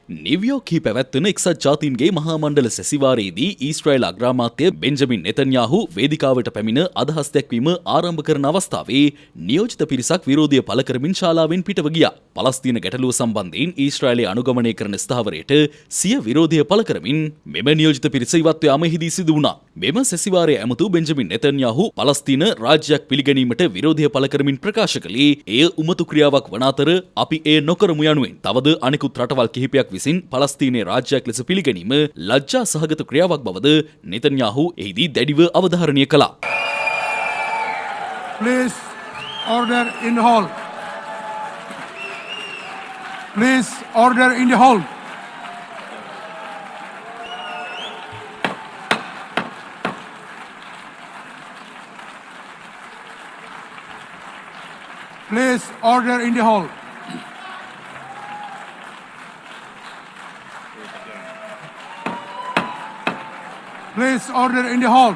නිව්යෝර්ක්හි පැවැත්වෙන එක්සත් ජාතීන්ගේ මහා මණ්ඩල සැසිවාරයේදී ඊශ්‍රායල් අග්‍රාමාත්‍ය බෙන්ජමින් නෙතන්යාහු වේදිකාවට පැමිණ අදහස් දැක්වීම ආරම්භ කරන අවස්ථාවේ නියෝජිත පිරිසක් විරෝධය පළ කරමින් ශාලාවෙන් පිටව ගියා. පලස්තීන ගැටලුව සම්බන්ධයෙන් ඊශ්‍රායලය අනුගමනය කරන ස්ථාවරයට සිය විරෝධය පළ කරමින් මෙම නියෝජිත පිරිස ඉවත් යාම එහිදී සිදු වුණා. මෙම සැසිවාරය ඇමතු බෙන්ජමින් නෙතන්යාහු පලස්තීන රාජ්‍යයක් පිළිගැනීමට විරෝධය පළ කරමින් ප්‍රකාශ කළේ එය උමතු ක්‍රියාවක් වන අතර අපි එය නොකරමු යනුවෙන්. තවද අනෙකුත් රටවල් කිහිපයක් විසින් පලස්තීනයේ රාජ්‍යයක් ලෙස පිළිගැනීම ලජ්ජා සහගත ක්‍රියාවක් බවද නෙතන්යාහු එහිදී දැඩිව අවධාරණය කළා. Please order in the hall. Please order in the hall. Please order in the hall. Please order in the hall.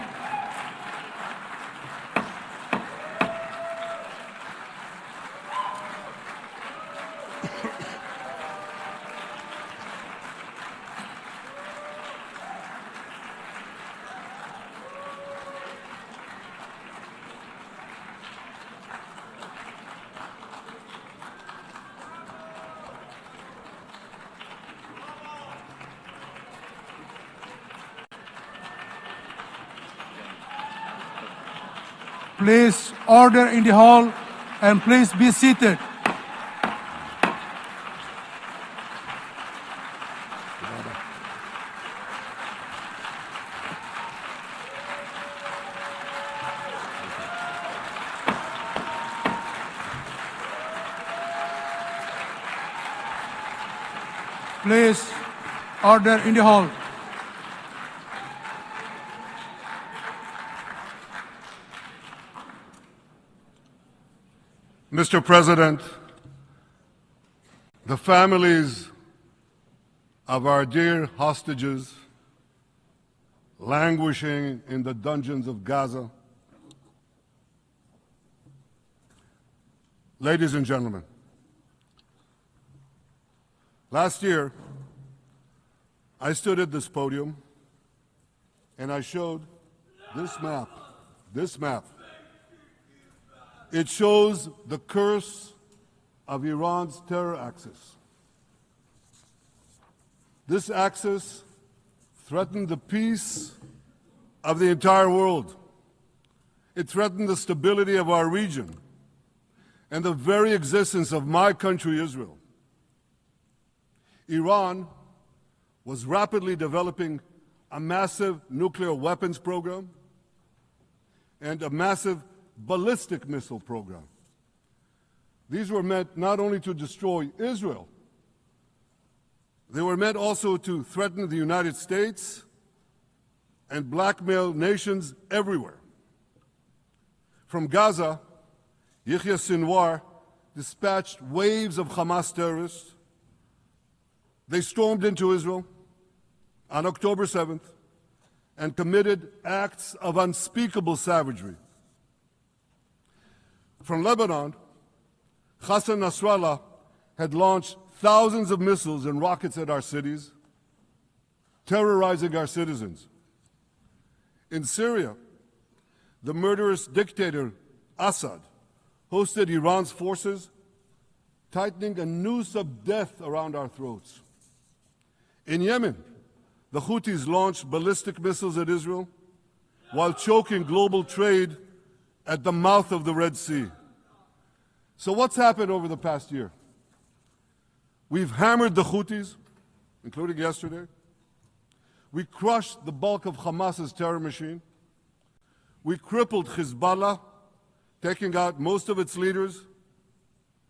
Please order in the hall and please be seated. Please order in the hall. Mr. President, the families of our dear hostages languishing in the dungeons of Gaza, ladies and gentlemen, last year I stood at this podium and I showed this map. It shows the curse of Iran's terror axis. This axis threatened the peace of the entire world. It threatened the stability of our region and the very existence of my country, Israel. Iran was rapidly developing a massive nuclear weapons program and a massive ballistic missile program. These were meant not only to destroy Israel, they were meant also to threaten the United States and blackmail nations everywhere. From Gaza, Yahya Sinwar dispatched waves of Hamas terrorists. They stormed into Israel on October 7th and committed acts of unspeakable savagery. From Lebanon, Hassan Nasrallah had launched thousands of missiles and rockets at our cities, terrorizing our citizens. In Syria, the murderous dictator Assad hosted Iran's forces, tightening a noose of death around our throats. In Yemen, the Houthis launched ballistic missiles at Israel while choking global trade at the mouth of the Red Sea. So what's happened over the past year? We've hammered the Houthis, including yesterday. We crushed the bulk of Hamas's terror machine. We crippled Hezbollah, taking out most of its leaders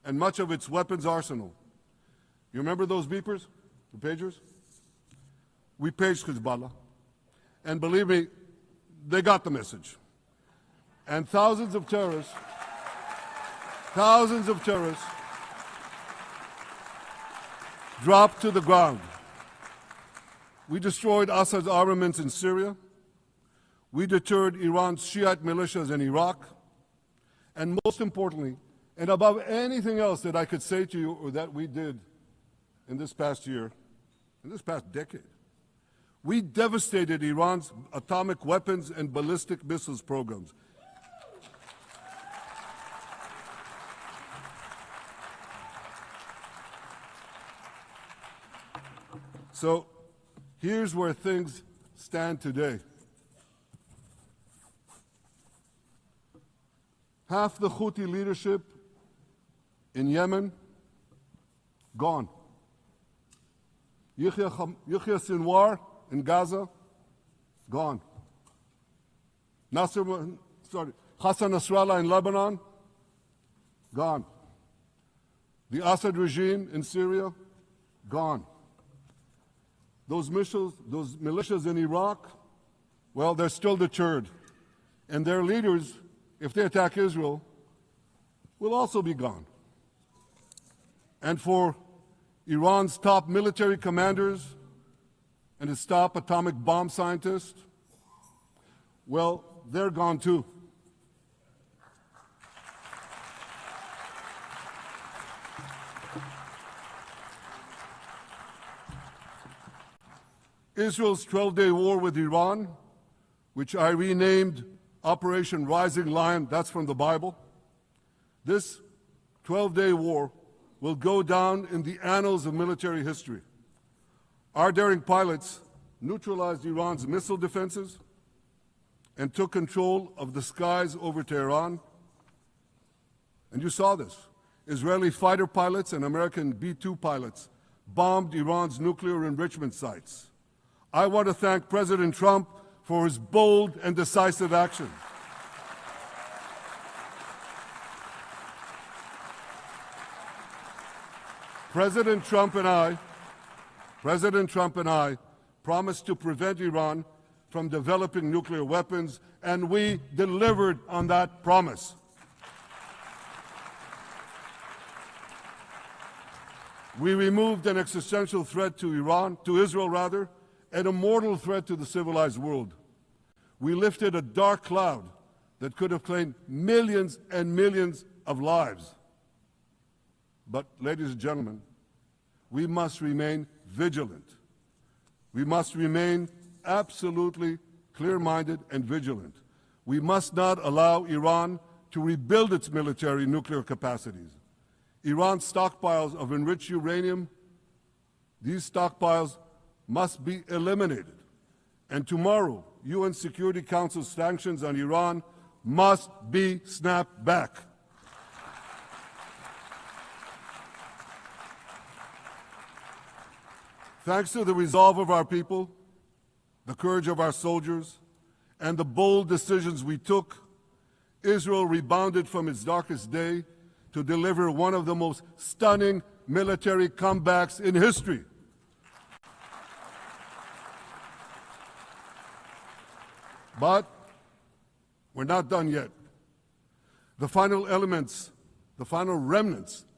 and much of its weapons arsenal. You remember those beepers, the pagers? We paged Hezbollah. And believe me, they got the message. And thousands of terrorists dropped to the ground. We destroyed Assad's armaments in Syria. We deterred Iran's Shiite militias in Iraq. And most importantly, and above anything else that I could say to you or that we did in this past year, in this past decade. We devastated Iran's atomic weapons and ballistic missiles programs. So here's where things stand today. Half the Houthi leadership in Yemen, gone. Yahya Sinwar in Gaza, gone. Hassan Nasrallah in Lebanon, gone. The Assad regime in Syria, gone. Those militias in Iraq, well, they're still deterred. And their leaders, if they attack Israel, will also be gone. And for Iran's top military commanders and its top atomic bomb scientists, well, they're gone too. Israel's 12-day war with Iran, which I renamed Operation Rising Lion, that's from the Bible. This 12-day war will go down in the annals of military history. Our daring pilots neutralized Iran's missile defenses and took control of the skies over Tehran. And you saw this. Israeli fighter pilots and American B-2 pilots bombed Iran's nuclear enrichment sites. I want to thank President Trump for his bold and decisive action. President Trump and I promised to prevent Iran from developing nuclear weapons, and we delivered on that promise. We removed an existential threat to Israel, and a mortal threat to the civilized world. We lifted a dark cloud that could have claimed millions and millions of lives. But, ladies and gentlemen, we must remain vigilant. We must remain absolutely clear-minded and vigilant. We must not allow Iran to rebuild its military nuclear capacities. Iran's stockpiles of enriched uranium, these stockpiles must be eliminated. And tomorrow, UN Security Council sanctions on Iran must be snapped back. Thanks to the resolve of our people, the courage of our soldiers, and the bold decisions we took, Israel rebounded from its darkest day to deliver one of the most stunning military comebacks in history. But we're not done yet. The final remnants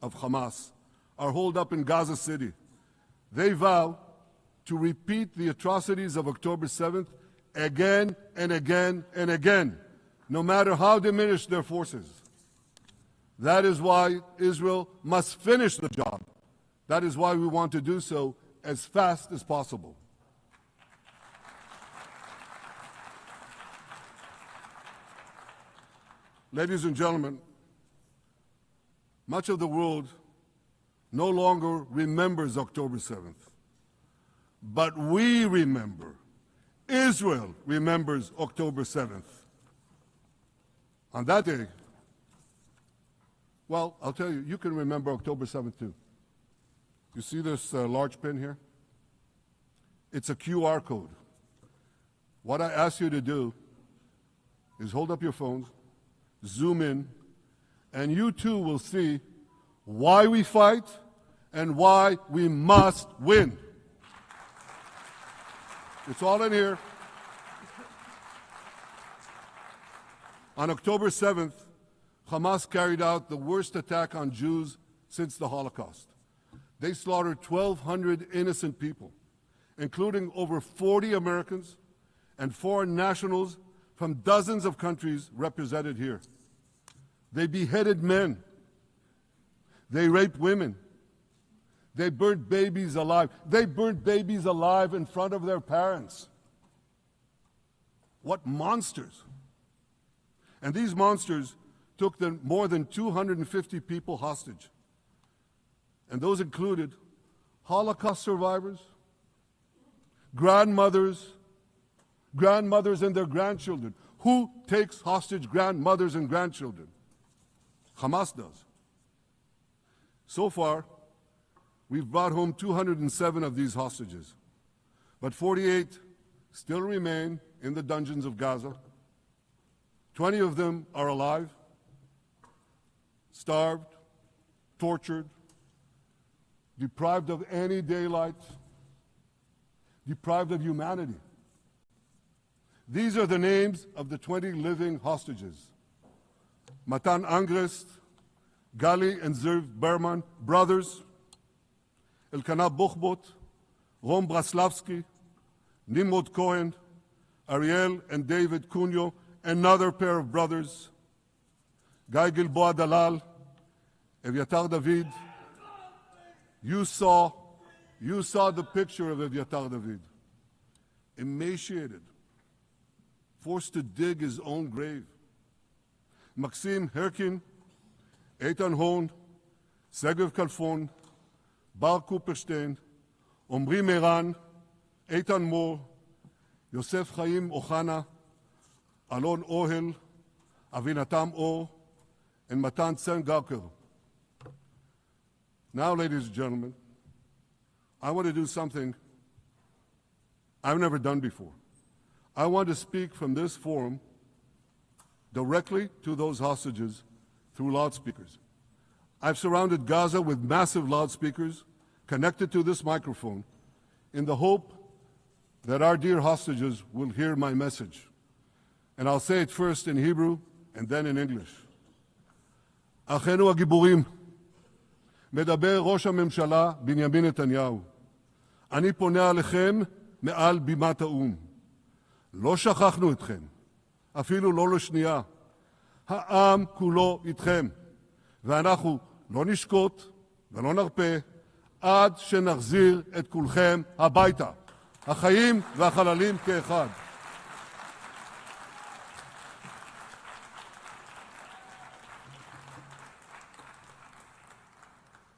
of Hamas are holed up in Gaza City. They vow to repeat the atrocities of October 7th again and again and again, no matter how diminished their forces. That is why Israel must finish the job. That is why we want to do so as fast as possible. Ladies and gentlemen, much of the world no longer remembers October 7th. But we remember. Israel remembers October 7th. On that day, well, I'll tell you, you can remember October 7th too. You see this large pin here? It's a QR code. What I ask you to do is hold up your phones, zoom in, and you too will see why we fight and why we must win. It's all in here. On October 7th, Hamas carried out the worst attack on Jews since the Holocaust. They slaughtered 1,200 innocent people, including over 40 Americans and foreign nationals from dozens of countries represented here. They beheaded men. They raped women. They burnt babies alive. They burnt babies alive in front of their parents. What monsters. And these monsters took more than 250 people hostage. And those included Holocaust survivors, grandmothers and their grandchildren. Who takes hostage grandmothers and grandchildren? Hamas does. So far, we've brought home 207 of these hostages, but 48 still remain in the dungeons of Gaza. 20 of them are alive, starved, tortured, deprived of any daylight, deprived of humanity. These are the names of the 20 living hostages. Matan Angrist, Gali and Zerv Berman, brothers, Elkanah Buchbot, Rom Braslavsky, Nimrod Cohen, Ariel and David Cunyo, another pair of brothers, Guy Gilboa Dalal, Eviatar David. You saw the picture of Eviatar David, emaciated, forced to dig his own grave. Maxim Herkin, Eitan Horn, Segev Kalfon, Bar Kupperstein, Omri Meran, Eitan Moore, Yosef Chaim Ochana, Alon Ohel, Avinatam Or, and Matan Tsengarker. Now, ladies and gentlemen, I want to do something I've never done before. I want to speak from this forum directly to those hostages through loudspeakers. I've surrounded Gaza with massive loudspeakers connected to this microphone in the hope that our dear hostages will hear my message. And I'll say it first in Hebrew and then in English. אחינו הגיבורים, מדבר ראש הממשלה בנימין נתניהו. אני פונה עליכם מעל בימת האו"ם. לא שכחנו אתכם, אפילו לא לשנייה. העם כולו איתכם, ואנחנו לא נשקוט ולא נרפה עד שנחזיר את כולכם הביתה. החיים והחללים כאחד.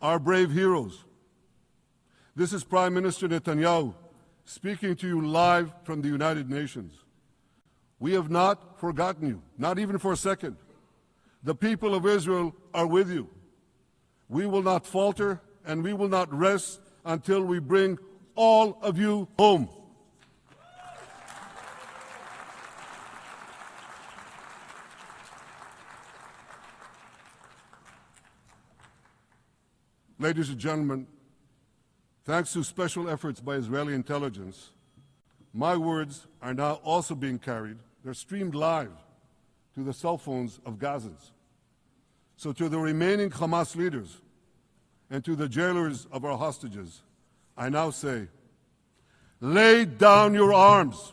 Our brave heroes. This is Prime Minister Netanyahu speaking to you live from the United Nations. We have not forgotten you, not even for a second. The people of Israel are with you. We will not falter and we will not rest until we bring all of you home. Ladies and gentlemen, thanks to special efforts by Israeli intelligence, my words are now also being carried. They're streamed live to the cell phones of Gazans. So to the remaining Hamas leaders and to the jailers of our hostages, I now say, lay down your arms.